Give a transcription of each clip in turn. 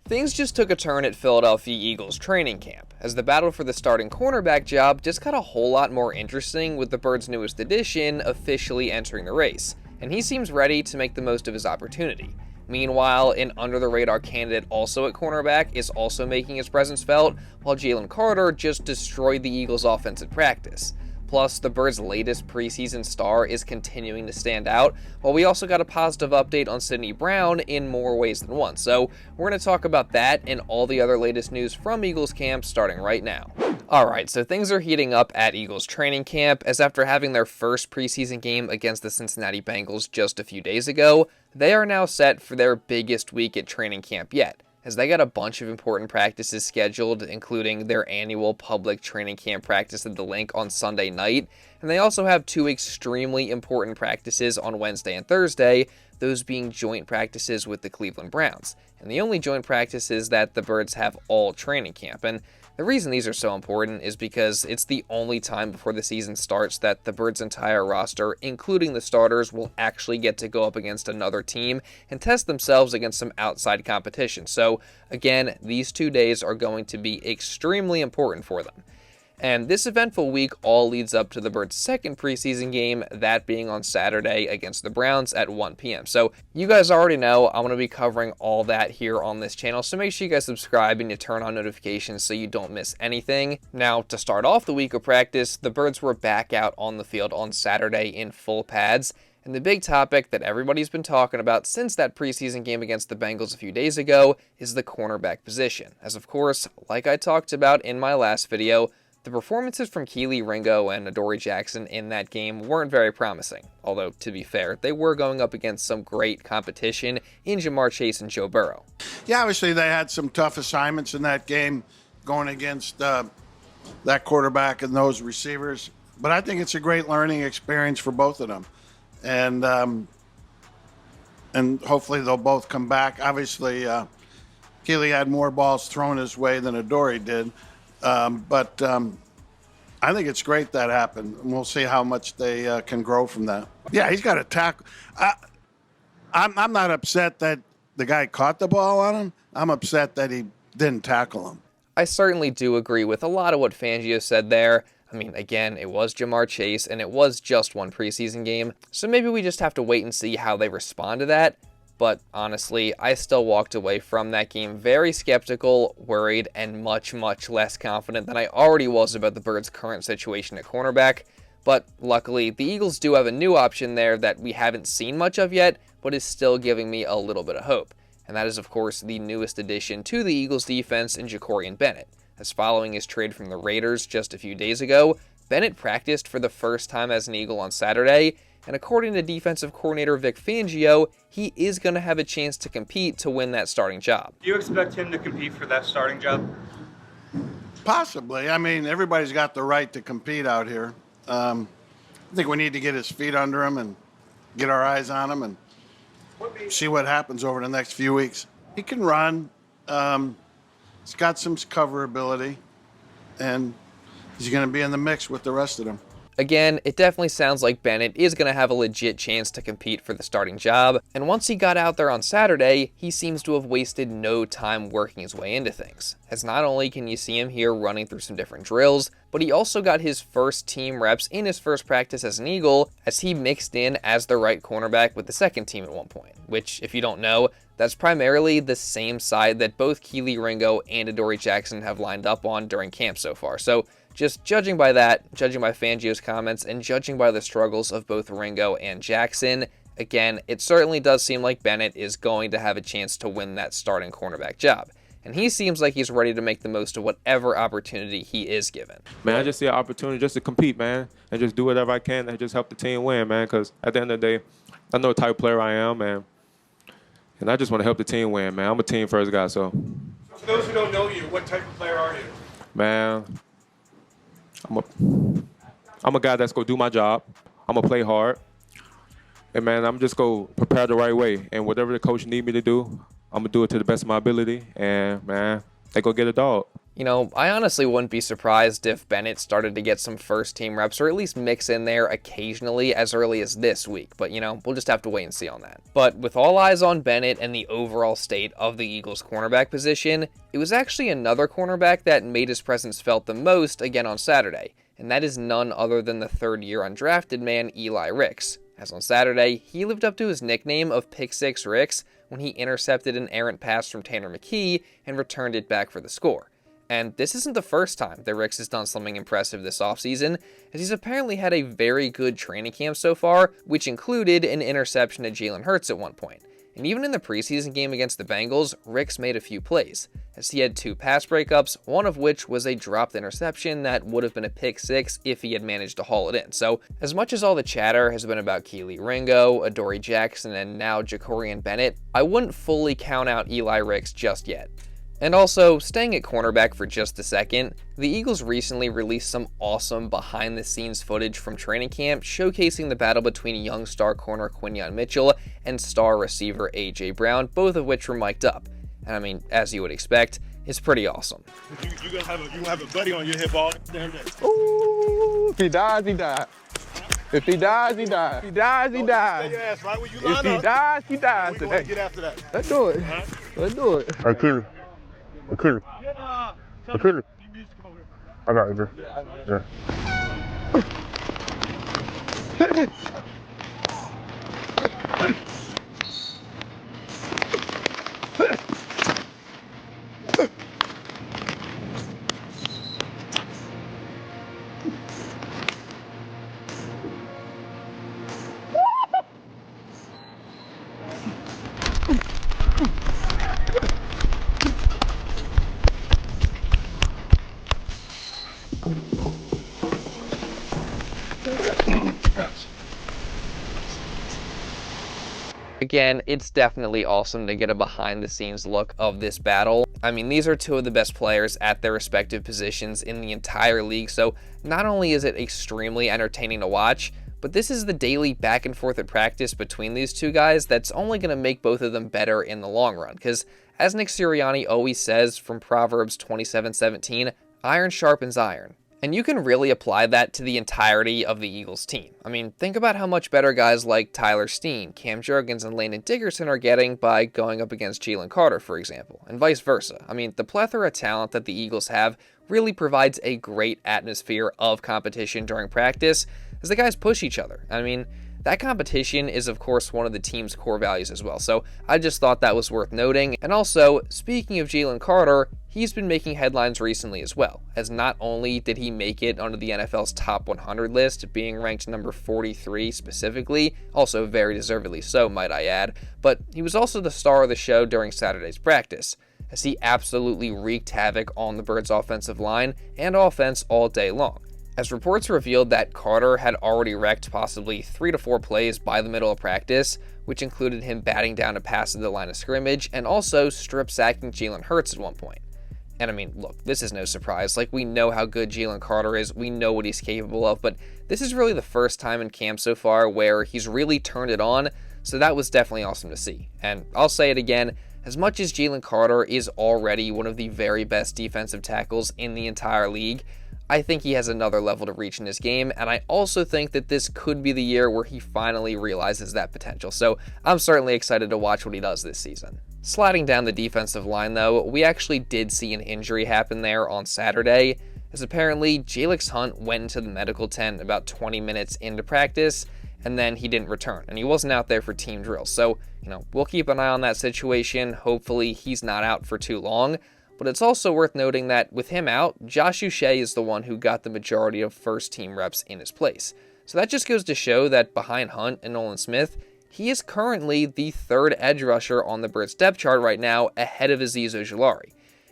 Things just took a turn at Philadelphia Eagles training camp, as the battle for the starting cornerback job just got a whole lot more interesting with the Birds' newest addition officially entering the race, and he seems ready to make the most of his opportunity. Meanwhile, an under-the-radar candidate also at cornerback is also making his presence felt, while Jalen Carter just destroyed the Eagles' offense at practice. Plus, the Birds' latest preseason star is continuing to stand out, while we also got a positive update on Sydney Brown in more ways than one. So, we're going to talk about that and all the other latest news from Eagles camp starting right now. Alright, so things are heating up at Eagles training camp, as after having their first preseason game against the Cincinnati Bengals just a few days ago, they are now set for their biggest week at training camp yet, as they got a bunch of important practices scheduled, including their annual public training camp practice at the Link on Sunday night, and they also have two extremely important practices on Wednesday and Thursday, those being joint practices with the Cleveland Browns, and the only joint practices that the Birds have all training camp. And the reason these are so important is because it's the only time before the season starts that the Birds' entire roster, including the starters, will actually get to go up against another team and test themselves against some outside competition. So, again, these 2 days are going to be extremely important for them. And this eventful week all leads up to the Birds' second preseason game, that being on Saturday against the Browns at 1 p.m. So you guys already know I'm going to be covering all that here on this channel, so make sure you guys subscribe and you turn on notifications so you don't miss anything. Now, to start off the week of practice, the Birds were back out on the field on Saturday in full pads. And the big topic that everybody's been talking about since that preseason game against the Bengals a few days ago is the cornerback position. As of course, like I talked about in my last video, the performances from Kelee Ringo and Adoree Jackson in that game weren't very promising, although, to be fair, they were going up against some great competition in Ja'Marr Chase and Joe Burrow. Yeah, obviously they had some tough assignments in that game going against that quarterback and those receivers, but I think it's a great learning experience for both of them. And hopefully they'll both come back. Obviously, Kelee had more balls thrown his way than Adoree did. But I think it's great that happened, and we'll see how much they can grow from that. Yeah, he's got to tackle. I'm not upset that the guy caught the ball on him. I'm upset that he didn't tackle him. I certainly do agree with a lot of what Fangio said there. I mean, again, it was Ja'Marr Chase, and it was just one preseason game, so maybe we just have to wait and see how they respond to that. But honestly, I still walked away from that game very skeptical, worried, and much, much less confident than I already was about the Birds' current situation at cornerback. But luckily, the Eagles do have a new option there that we haven't seen much of yet, but is still giving me a little bit of hope. And that is, of course, the newest addition to the Eagles' defense in Jakorian Bennett. As following his trade from the Raiders just a few days ago, Bennett practiced for the first time as an Eagle on Saturday, and according to defensive coordinator Vic Fangio, he is going to have a chance to compete to win that starting job. Do you expect him to compete for that starting job? Possibly. I mean, everybody's got the right to compete out here. I think we need to get his feet under him and get our eyes on him and see what happens over the next few weeks. He can run. He's got some cover ability, and he's going to be in the mix with the rest of them. Again, it definitely sounds like Bennett is going to have a legit chance to compete for the starting job, and once he got out there on Saturday, he seems to have wasted no time working his way into things, as not only can you see him here running through some different drills, but he also got his first team reps in his first practice as an Eagle, as he mixed in as the right cornerback with the second team at one point, which, if you don't know, that's primarily the same side that both Kelee Ringo and Adoree Jackson have lined up on during camp so far. So, just judging by that, judging by Fangio's comments, and judging by the struggles of both Ringo and Jackson, again, it certainly does seem like Bennett is going to have a chance to win that starting cornerback job. And he seems like he's ready to make the most of whatever opportunity he is given. Man, I just see an opportunity just to compete, man, and just do whatever I can and just help the team win, man, because at the end of the day, I know the type of player I am, man, and I just want to help the team win, man. I'm a team-first guy, so. For those who don't know you, what type of player are you? Man, I'm a guy that's going to do my job. I'm going to play hard. And, man, I'm just going to prepare the right way. And whatever the coach need me to do, I'm going to do it to the best of my ability. And, man, they going to get a dog. You know, I honestly wouldn't be surprised if Bennett started to get some first-team reps, or at least mix in there occasionally as early as this week, but you know, we'll just have to wait and see on that. But with all eyes on Bennett and the overall state of the Eagles' cornerback position, it was actually another cornerback that made his presence felt the most again on Saturday, and that is none other than the third-year undrafted man, Eli Ricks. As on Saturday, he lived up to his nickname of Pick 6 Ricks when he intercepted an errant pass from Tanner McKee and returned it back for the score. And this isn't the first time that Ricks has done something impressive this offseason, as he's apparently had a very good training camp so far, which included an interception to Jalen Hurts at one point. And even in the preseason game against the Bengals, Ricks made a few plays, as he had 2 pass breakups, one of which was a dropped interception that would have been a pick 6 if he had managed to haul it in. So, as much as all the chatter has been about Kelee Ringo, Adoree Jackson, and now Jakorian Bennett, I wouldn't fully count out Eli Ricks just yet. And also, staying at cornerback for just a second, the Eagles recently released some awesome behind-the-scenes footage from training camp showcasing the battle between young star corner Quinyon Mitchell and star receiver A.J. Brown, both of which were mic'd up. And I mean, as you would expect, it's pretty awesome. You're gonna have a buddy on your hip all damn day. Ooh, if he dies, he dies. If he dies, he dies. If he dies, he dies. Stay your ass right where you If line he up. dies, he dies We gonna today. get after that. Let's do it. Huh? Let's do it. Hey, Kelee. Hey, Kelee. Hey, Kelee. I got you, bro. Yeah. Again, it's definitely awesome to get a behind-the-scenes look of this battle. I mean, these are 2 of the best players at their respective positions in the entire league, so not only is it extremely entertaining to watch, but this is the daily back and forth at practice between these 2 guys that's only going to make both of them better in the long run, because as Nick Sirianni always says from Proverbs 27:17, iron sharpens iron. And you can really apply that to the entirety of the Eagles team. I mean, think about how much better guys like Tyler Steen, Cam Jurgens, and Landon Dickerson are getting by going up against Jalen Carter, for example, and vice versa. I mean, the plethora of talent that the Eagles have really provides a great atmosphere of competition during practice as the guys push each other. I mean, that competition is, of course, one of the team's core values as well, so I just thought that was worth noting. And also, speaking of Jalen Carter, he's been making headlines recently as well, as not only did he make it onto the NFL's top 100 list, being ranked number 43 specifically, also very deservedly so, might I add, but he was also the star of the show during Saturday's practice, as he absolutely wreaked havoc on the Birds' offensive line and offense all day long. As reports revealed that Carter had already wrecked possibly 3 to 4 plays by the middle of practice, which included him batting down a pass at the line of scrimmage and also strip sacking Jalen Hurts at one point. And I mean, look, this is no surprise. Like, we know how good Jalen Carter is, we know what he's capable of, but this is really the first time in camp so far where he's really turned it on, so that was definitely awesome to see. And I'll say it again, as much as Jalen Carter is already one of the very best defensive tackles in the entire league, I think he has another level to reach in his game, and I also think that this could be the year where he finally realizes that potential, so I'm certainly excited to watch what he does this season. Sliding down the defensive line though, we actually did see an injury happen there on Saturday, as apparently Jalix Hunt went into the medical tent about 20 minutes into practice, and then he didn't return, and he wasn't out there for team drills, so, we'll keep an eye on that situation. Hopefully he's not out for too long. But it's also worth noting that with him out, Josh Uche is the one who got the majority of first-team reps in his place. So that just goes to show that behind Hunt and Nolan Smith, he is currently the 3rd edge rusher on the Birds depth chart right now, ahead of Azeez Ojulari.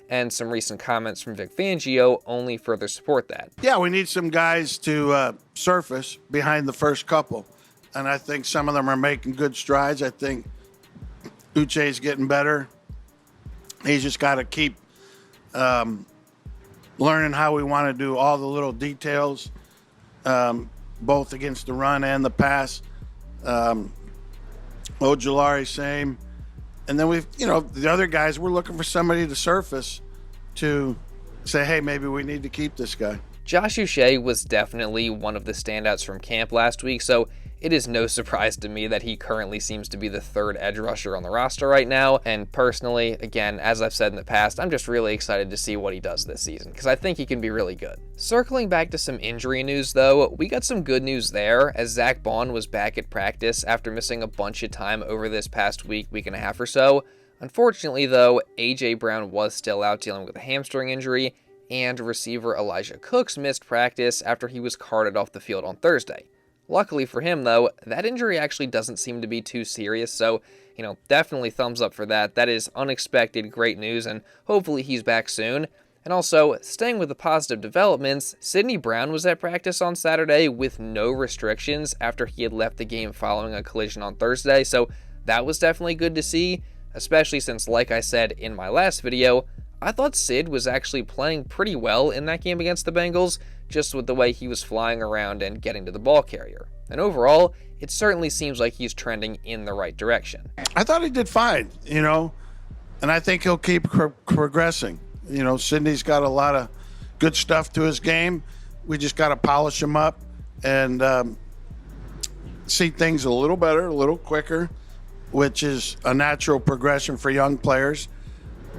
And some recent comments from Vic Fangio only further support that. Yeah, we need some guys to surface behind the first couple. And I think some of them are making good strides. I think Uche's getting better. He's just got to keep learning how we want to do all the little details, both against the run and the pass. Ojulari, same. And then we've, the other guys, we're looking for somebody to surface to say, hey, maybe we need to keep this guy. Josh Uche was definitely one of the standouts from camp last week, so it is no surprise to me that he currently seems to be the third edge rusher on the roster right now. And personally, again, as I've said in the past, I'm just really excited to see what he does this season because I think he can be really good. Circling back to some injury news though, we got some good news there as Zach Bond was back at practice after missing a bunch of time over this past week and a half or so. Unfortunately though, A.J. Brown was still out dealing with a hamstring injury, and receiver Elijah Cooks missed practice after he was carted off the field on Thursday. Luckily for him, though, that injury actually doesn't seem to be too serious, so, definitely thumbs up for that. That is unexpected great news, and hopefully he's back soon. And also, staying with the positive developments, Sidney Brown was at practice on Saturday with no restrictions after he had left the game following a collision on Thursday, so that was definitely good to see, especially since, like I said in my last video, I thought Sid was actually playing pretty well in that game against the Bengals, just with the way he was flying around and getting to the ball carrier. And overall, it certainly seems like he's trending in the right direction. I thought he did fine, and I think he'll keep progressing. Sidney's got a lot of good stuff to his game. We just got to polish him up and see things a little better, a little quicker, which is a natural progression for young players.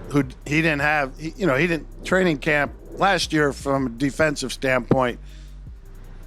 Who he didn't have, he didn't training camp last year from a defensive standpoint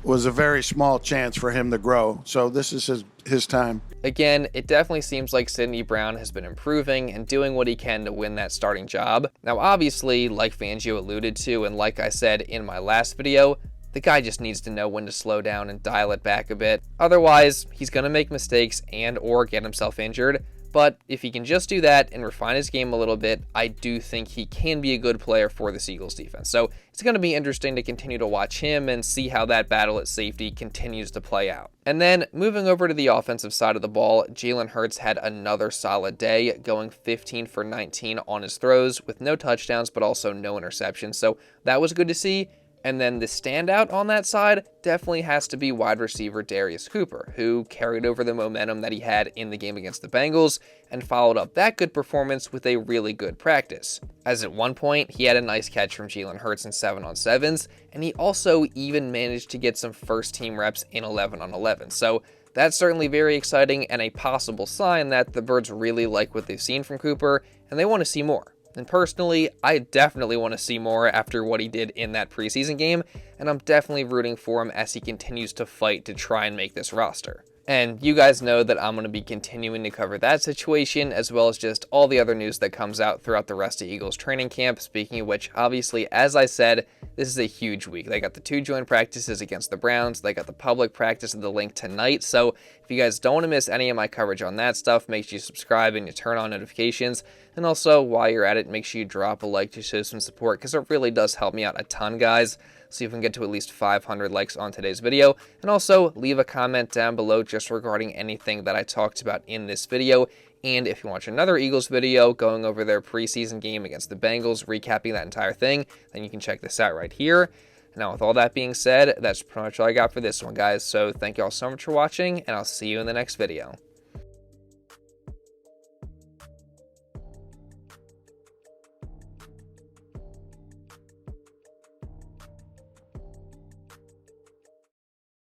was a very small chance for him to grow. So this is his time. Again, it definitely seems like Sidney Brown has been improving and doing what he can to win that starting job. Now, obviously, like Fangio alluded to, and like I said in my last video, the guy just needs to know when to slow down and dial it back a bit. Otherwise, he's going to make mistakes and or get himself injured. But if he can just do that and refine his game a little bit, I do think he can be a good player for the Eagles defense. So it's going to be interesting to continue to watch him and see how that battle at safety continues to play out. And then moving over to the offensive side of the ball, Jalen Hurts had another solid day, going 15 for 19 on his throws with no touchdowns, but also no interceptions. So that was good to see. And then the standout on that side definitely has to be wide receiver Darius Cooper, who carried over the momentum that he had in the game against the Bengals and followed up that good performance with a really good practice. As at one point, he had a nice catch from Jalen Hurts in 7-on-7s, and he also even managed to get some first-team reps in 11-on-11. So that's certainly very exciting and a possible sign that the Birds really like what they've seen from Cooper, and they want to see more. And personally, I definitely want to see more after what he did in that preseason game, and I'm definitely rooting for him as he continues to fight to try and make this roster. And you guys know that I'm going to be continuing to cover that situation, as well as just all the other news that comes out throughout the rest of Eagles training camp. Speaking of which, obviously, as I said, this is a huge week. They got the 2 joint practices against the Browns. They got the public practice of the link tonight. So if you guys don't want to miss any of my coverage on that stuff, make sure you subscribe and you turn on notifications. And also, while you're at it, make sure you drop a like to show some support, because it really does help me out a ton, guys. See if we can get to at least 500 likes on today's video. And also, leave a comment down below just regarding anything that I talked about in this video. And if you watch another Eagles video going over their preseason game against the Bengals, recapping that entire thing, then you can check this out right here. Now, with all that being said, that's pretty much all I got for this one, guys. So thank you all so much for watching, and I'll see you in the next video.